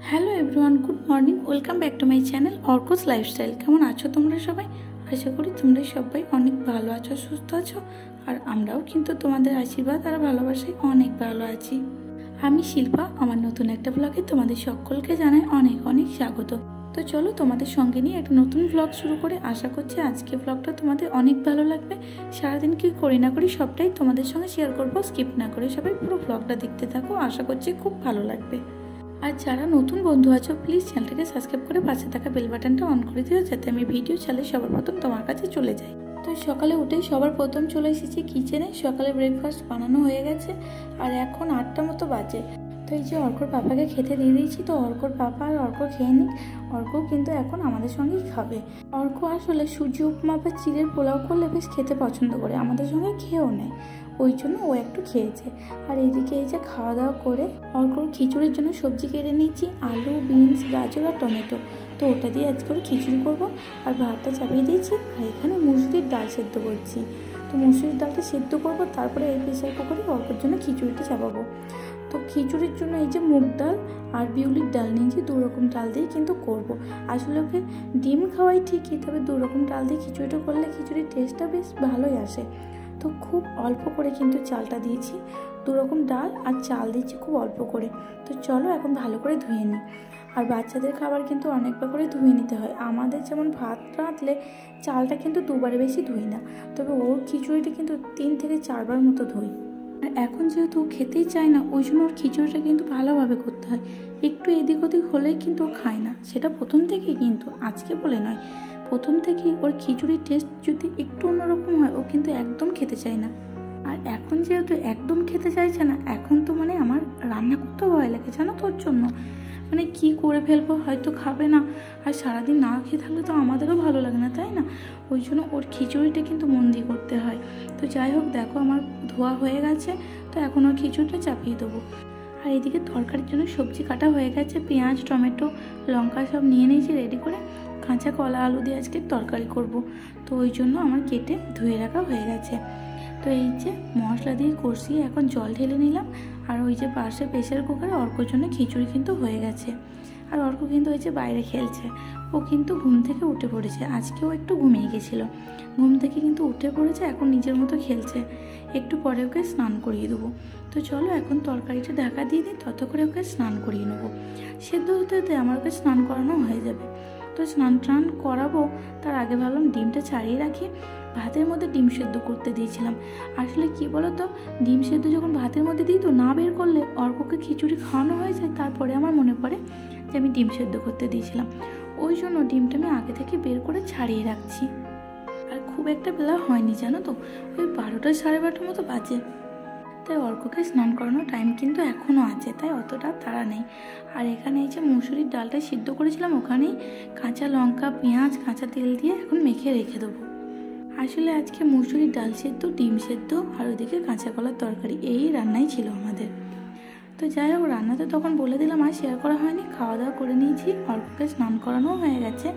Hello everyone, good morning. Welcome back to my channel Arko's lifestyle. কেমন আছো তোমরা সবাই? আশা করি তোমরা সবাই অনেক ভালো আছো, সুস্থ আছো। আর আমরাও কিন্তু তোমাদের আশীর্বাদ আর ভালোবাসায় অনেক ভালো আছি। আমি শিল্পা, আমার নতুন একটা ব্লগে তোমাদের সকলকে জানাই অনেক অনেক স্বাগত। তো চলো তোমাদের সঙ্গে নিয়ে একটা নতুন ব্লগ শুরু করে। আশা করছি আজকে ব্লগটা তোমাদের অনেক ভালো লাগবে। সারাদিন কি করি না করি সবটাই তোমাদের সঙ্গে শেয়ার করবো, স্কিপ না করে সবাই পুরো ব্লগটা দেখতে থাকো। আশা করছি খুব ভালো লাগবে। আর যারা নতুন বন্ধু আছো প্লিজ চ্যানেলটাকে সাবস্ক্রাইব করে পাশে থাকা বেল বাটনটা অন করে দিও, যাতে আমি ভিডিও চালে সবার প্রথম তোমার কাছে চলে যাই। তো সকালে উঠেই সবার প্রথম চলে এসেছি কিচেনে। সকালে ব্রেকফাস্ট বানানো হয়ে গেছে আর এখন 8টা মতো বাজে। তো এই যে অর্কর পাপাকে খেতে দিয়ে দিয়েছি। তো অর্কর পাপা আর অর্ক খেয়ে নিক। অর্কও কিন্তু এখন আমাদের সঙ্গেই খাবে। অর্ক আসলে সুজি উপমা বা চিড়ের পোলাও করলে বেশ খেতে পছন্দ করে, আমাদের সঙ্গে খেয়েও নেয়, ওই জন্য ও একটু খেয়েছে। আর এইদিকে এই যে খাওয়া দাওয়া করে অর্কর খিচুড়ির জন্য সবজি কেটে নিয়েছি, আলু, বিনস, গাজর আর টমেটো। তো ওটা দিয়ে আজ করে খিচুড়ি করবো। আর ভাতটা চাপিয়ে দিয়েছি আর এখানে মুসুরির ডাল সেদ্ধ করছি। তো মুসুরির ডালটা সেদ্ধ করবো, তারপরে এই প্রেসার কুকারে অর্কর জন্য খিচুড়িটা চাপাবো। তো খিচুড়ির জন্য এই যে মুগ ডাল আর বিউলির ডাল নিয়েছি, 2 রকম ডাল দিয়ে কিন্তু করব। আসলে ওকে ডিম খাওয়াই ঠিকই, তবে 2 রকম ডাল দিয়ে খিচুড়িটা করলে খিচুড়ির টেস্টটা বেশ ভালোই আসে। তো খুব অল্প করে কিন্তু চালটা দিয়েছি, 2 রকম ডাল আর চাল দিয়েছি খুব অল্প করে। তো চলো এখন ভালো করে ধুয়ে নিই। আর বাচ্চাদের খাবার কিন্তু অনেকবার করে ধুয়ে নিতে হয়। আমাদের যেমন ভাত রাঁধলে চালটা কিন্তু 2বারে বেশি ধুই না, তবে ওর খিচুড়িটা কিন্তু 3 থেকে 4বার মতো ধুই। আর এখন যেহেতু খেতেই চায় না, ওই জন্য ওর খিচুড়িটা কিন্তু ভালোভাবে করতে হয়। একটু এদিক ওদিক হলেই কিন্তু ও খায় না, সেটা প্রথম থেকেই, কিন্তু আজকে বলে নয়, প্রথম থেকেই ওর খিচুড়ির টেস্ট যদি একটু অন্যরকম হয় ও কিন্তু একদম খেতে চায় না। আর এখন যেহেতু একদম খেতে চাইছে না, এখন তো মানে আমার রান্না করতে ভয় লাগে জানো তোর জন্য। মানে কি করে ফেলবো, হয়তো খাবে না। আর সারাদিন না খেয়ে থাকলে তো আমাদেরও ভালো লাগে না, তাই না? ওই জন্য ওর খিচুড়িটা কিন্তু মন দিয়ে করতে হয়। তো যাই হোক, দেখো আমার ধোয়া হয়ে গেছে। তো এখন ওর খিচুড়িটা চাপিয়ে দেবো। আর এইদিকে তরকারির জন্য সবজি কাটা হয়ে গেছে, পেঁয়াজ, টমেটো, লঙ্কা সব নিয়ে নিয়েছি রেডি করে। কাঁচা কলা আলু দিয়ে আজকে তরকারি করব। তো ওই জন্য আমার কেটে ধুয়ে রাখা হয়ে গেছে। তো এই যে মশলা দিয়ে কষিয়ে এখন জল ঢেলে নিলাম। আর ওই যে পাশে প্রেসার কুকারে অর্কর জন্য খিচুড়ি কিন্তু হয়ে গেছে। আর অর্ক কিন্তু ওই যে বাইরে খেলছে। ও কিন্তু ঘুম থেকে উঠে পড়েছে, আজকেও একটু ঘুমিয়ে গেছিলো। ঘুম থেকে কিন্তু উঠে পড়েছে, এখন নিজের মতো খেলছে। একটু পরে ওকে স্নান করিয়ে দেবো। তো চলো এখন তরকারিটা ঢাকা দিয়ে দিই, তত করে ওকে স্নান করিয়ে নেবো। সেদ্ধ হতে হতে আমার ওকে স্নান করানো হয়ে যাবে। তো স্নান টান করাবো, তার আগে ভাবলাম ডিমটা ছাড়িয়ে রাখি। ভাতের মধ্যে ডিম সেদ্ধ করতে দিয়েছিলাম। আসলে কি বলো তো, ডিম সেদ্ধ যখন ভাতের মধ্যে দিই তো না বের করলে অর্ককে খিচুড়ি খাওয়ানো হয়ে যায়। তারপরে আমার মনে পড়ে যে আমি ডিম সেদ্ধ করতে দিয়েছিলাম, ওই জন্য ডিমটা আমি আগে থেকে বের করে ছাড়িয়ে রাখছি। আর খুব একটা বেলা হয়নি জানো তো, ওই 12টা সাড়ে 12টার মতো বাজে। তাই অর্ককে স্নান করানোর টাইম কিন্তু এখনও আছে, তাই অতটা তাড়া নেই। আর এখানে এই যে মুসুরির ডালটা সিদ্ধ করেছিলাম, ওখানেই কাঁচা লঙ্কা, পেঁয়াজ, কাঁচা তেল দিয়ে এখন মেখে রেখে দেবো। আসলে আজকে মুসুরির ডাল সেদ্ধ, ডিম সেদ্ধ আর ওইদিকে কাঁচা কলার তরকারি, এই রান্নাই ছিল আমাদের। তো যাই হোক, রান্না তো তখন বলে দিলাম, আর শেয়ার করা হয়নি। খাওয়া দাওয়া করে নিয়েছি, অর্ককে স্নান করানোও হয়ে গেছে।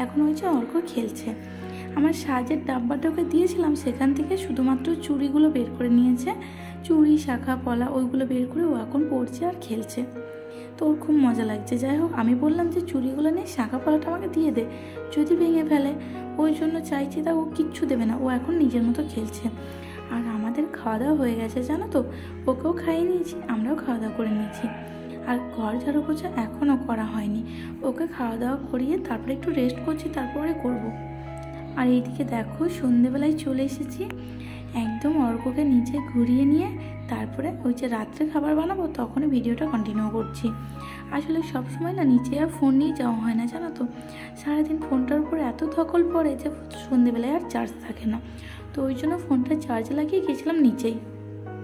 এখন হয়েছে অর্ক খেলছে। আমার সাজের ডাব্বাটা ওকে দিয়েছিলাম, সেখান থেকে শুধুমাত্র চুড়িগুলো বের করে নিয়েছে। চুড়ি, শাখা, পলা ওইগুলো বের করে ও এখন পড়ছে আর খেলছে। তো ওর খুব মজা লাগছে। যাই হোক, আমি বললাম যে চুড়িগুলো নিয়ে শাখা পলাটা আমাকে দিয়ে দে, যদি ভেঙে ফেলে। ওই জন্য চাইছি, তা ও কিচ্ছু দেবে না, ও এখন নিজের মতো খেলছে। আর আমাদের খাওয়া দাওয়া হয়ে গেছে জানো তো, ওকেও খাইয়ে নিয়েছি, আমরাও খাওয়া দাওয়া করে নিয়েছি। আর ঘর ঝাড়ু পোছা এখনও করা হয়নি। ওকে খাওয়া দাওয়া করিয়ে তারপরে একটু রেস্ট করছি, তারপরে করব। আর এইদিকে দেখো সন্ধেবেলায় চলে এসেছি, একদম অর্ককে নিচে ঘুরিয়ে নিয়ে তারপরে ওই যে রাত্রে খাবার বানাবো তখনই ভিডিওটা কন্টিনিউ করছি। আসলে সবসময় না নিচে আর ফোন নিয়ে যাওয়া হয় না জানো তো, সারাদিন ফোনটার উপর এত ধকল পড়ে যে সন্ধেবেলায় আর চার্জ থাকে না। তো ওই জন্য ফোনটা চার্জে লাগিয়ে গেছিলাম নিচেই।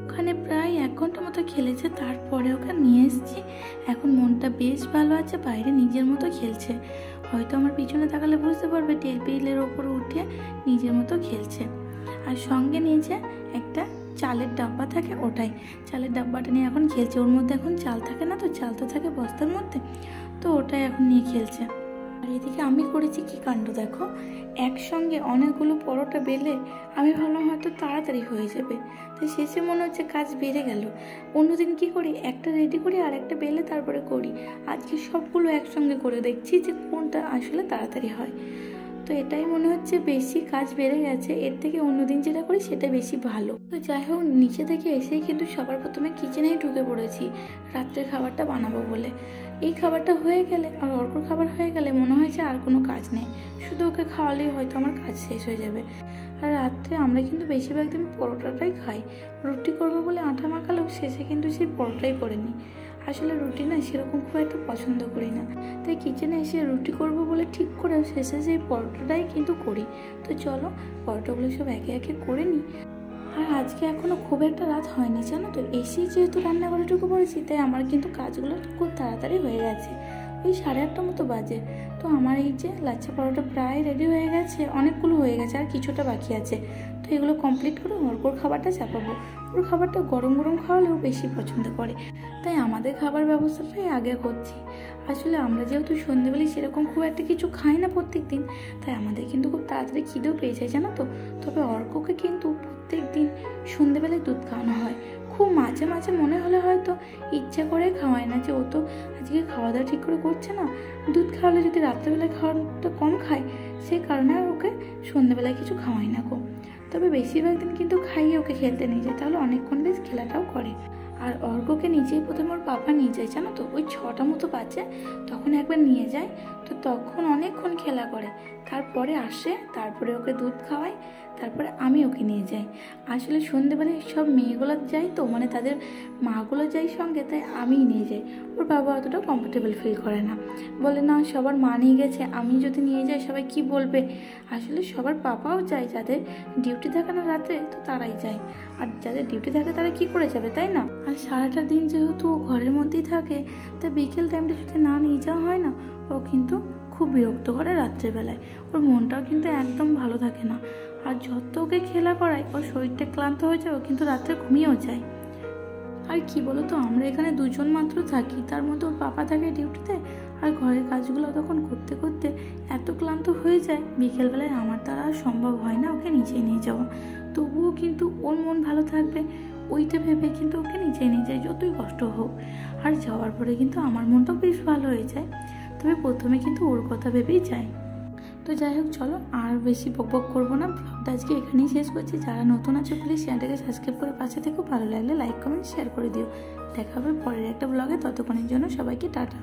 ওখানে প্রায় 1 ঘন্টা মতো খেলেছে, তারপরে ওকে নিয়ে এসেছি। এখন মনটা বেশ ভালো আছে, বাইরে নিজের মতো খেলছে। হয়তো আমার পিছনে তাকালে বুঝতে পারবে, টেবিলের ওপর উঠে নিজের মতো খেলছে। আর সঙ্গে নিয়েছে একটা চালের ডাব্বা থাকে, ওটাই চালের ডাব্বাটা নিয়ে এখন খেলছে। ওর মধ্যে এখন চাল থাকে না তো, চাল তো থাকে বস্তার মধ্যে, তো ওটাই এখন নিয়ে খেলছে। আর এদিকে আমি করেছি কি কাণ্ড দেখো, একসঙ্গে অনেকগুলো পরোটা বেলে আমি ভাবলাম হয়তো তাড়াতাড়ি হয়ে যাবে, তাই শেষে মনে হচ্ছে কাজ বেড়ে গেল। অন্যদিন কি করি, একটা রেডি করি আর একটা বেলে তারপরে করি, আজকে সবগুলো একসঙ্গে করে দেখছি যে কোনটা আসলে তাড়াতাড়ি হয়। তো এটাই মনে হচ্ছে বেশি কাজ বেড়ে গেছে, এর থেকে অন্যদিন যেটা করি সেটা বেশি ভালো। তো যাই হোক, নিচে থেকে এসেই কিন্তু সবার প্রথমে কিচেনেই ঢুকে পড়েছি রাত্রের খাবারটা বানাবো বলে। এই খাবারটা হয়ে গেলে আর অর্কর খাবার হয়ে গেলে মনে হয় যে আর কোনো কাজ নেই, শুধু ওকে খাওয়ালেই হয়তো আমার কাজ শেষ হয়ে যাবে। আর রাত্রে আমরা কিন্তু বেশিরভাগ দিন পরোটাটাই খাই, রুটি করবো বলে আটা মাখালেও শেষে কিন্তু সেই পরোটাই করে নিই। আসলে রুটি না সেরকম খুব একটা পছন্দ করি না, তাই কিচেনে এসে রুটি করব বলে ঠিক করে শেষে সেই পরোটাটাই কিন্তু করি। তো চলো পরোটাগুলো সব একে একে করে নিই। আর আজকে এখনও খুব একটা রাত হয়নি জানো তো, এসেই যেহেতু রান্নাঘরে ঢুকে পড়েছি তাই আমার কিন্তু কাজগুলো খুব তাড়াতাড়ি হয়ে গেছে, ওই 8:30 মতো বাজে। তো আমার এই যে লাচ্ছা পরোটা প্রায় রেডি হয়ে গেছে, অনেকগুলো হয়ে গেছে আর কিছুটা বাকি আছে। তো এগুলো কমপ্লিট করে অর্কর খাবারটা চাপাবো। ওর খাবারটা গরম গরম খাওয়ালেও বেশি পছন্দ করে, তাই আমাদের খাবার ব্যবস্থাটাই আগে করছি। আসলে আমরা যেহেতু সন্ধ্যেবেলায় সেরকম খুব একটা কিছু খাই না প্রত্যেক দিন, তাই আমাদের কিন্তু খুব তাড়াতাড়ি খিদেও পেয়ে যায় জানো তো। তবে অর্ককে কিন্তু প্রত্যেক দিন সন্ধ্যেবেলায় দুধ খাওয়ানো হয়, খুব মাঝে মাঝে মনে হলে হয়তো ইচ্ছা করে খাওয়ায় না, যে ও তো আজকে খাওয়া দাওয়া ঠিক করে করছে না, দুধ খাওয়ালে যদি রাত্রেবেলায় খাওয়াটা কম খায়, সেই কারণে আর ওকে সন্ধ্যেবেলায় কিছু খাওয়াই না গো। তবে বেশিরভাগ দিন কিন্তু খাইয়ে ওকে খেলতে নিয়ে যায়, তাহলে অনেকক্ষণ বেশ খেলাটাও করে। আর অর্ককে নিজেই প্রথমে ওর পাপা নিয়ে যায় জানো তো, ওই 6টা মতো বাজে তখন একবার নিয়ে যায়, তো তখন অনেকক্ষণ খেলা করে, তারপরে আসে, তারপরে ওকে দুধ খাওয়ায়, তারপরে আমি ওকে নিয়ে যাই। আসলে সন্ধ্যেবেলায় সব মেয়েগুলো যাই তো, মানে তাদের মাগুলো যাই সঙ্গে, তাই আমিই নিয়ে যাই। ওর বাবা অতটা কমফোর্টেবল ফিল করে না, বলে না সবার মা নিয়ে গেছে, আমি যদি নিয়ে যাই সবাই কি বলবে। আসলে সবার পাপাও যায়, যাদের ডিউটি থাকে না রাতে তো তারাই যায়, আর যাদের ডিউটি থাকে তারা কি করে যাবে তাই না। আর সারাটা দিন যেহেতু ও ঘরের মধ্যেই থাকে, তাই বিকেল টাইমটা যদি না নিয়ে যাওয়া হয় না, ও কিন্তু খুব বিরক্ত করে রাত্রেবেলায়, ওর মনটাও কিন্তু একদম ভালো থাকে না। আর যত ওকে খেলা করায় ওর শরীরটা ক্লান্ত হয়ে যায়, ও কিন্তু রাত্রে ঘুমিয়েও যায়। আর কি বলো তো, আমরা এখানে দুজন মাত্র থাকি, তার মধ্যে ওর পাপা থাকে ডিউটিতে, আর ঘরের কাজগুলো তখন করতে করতে এত ক্লান্ত হয়ে যায়, বিকেলবেলায় আমার দ্বারা আর সম্ভব হয় না ওকে নিচে নিয়ে যাওয়া। তবুও কিন্তু ওর মন ভালো থাকবে ওইটা ভেবে কিন্তু ওকে নিচে নিয়ে যায়, যতই কষ্ট হোক। আর যাওয়ার পরে কিন্তু আমার মনটাও বেশ ভালো হয়ে যায়, তবে প্রথমে কিন্তু ওর কথা ভেবেই যাই। তো যাই হোক, চলো আর বেশি বকবক করবো না, ব্লগটা আজকে এখানেই শেষ করছি। যারা নতুন আছে প্লিজ চ্যানেলটাকে সাবস্ক্রাইব করে পাশে থেকো, ভালো লাগলে লাইক কমেন্ট শেয়ার করে দিও। দেখা হবে পরের একটা ব্লগে, ততক্ষণের জন্য সবাইকে টাটা।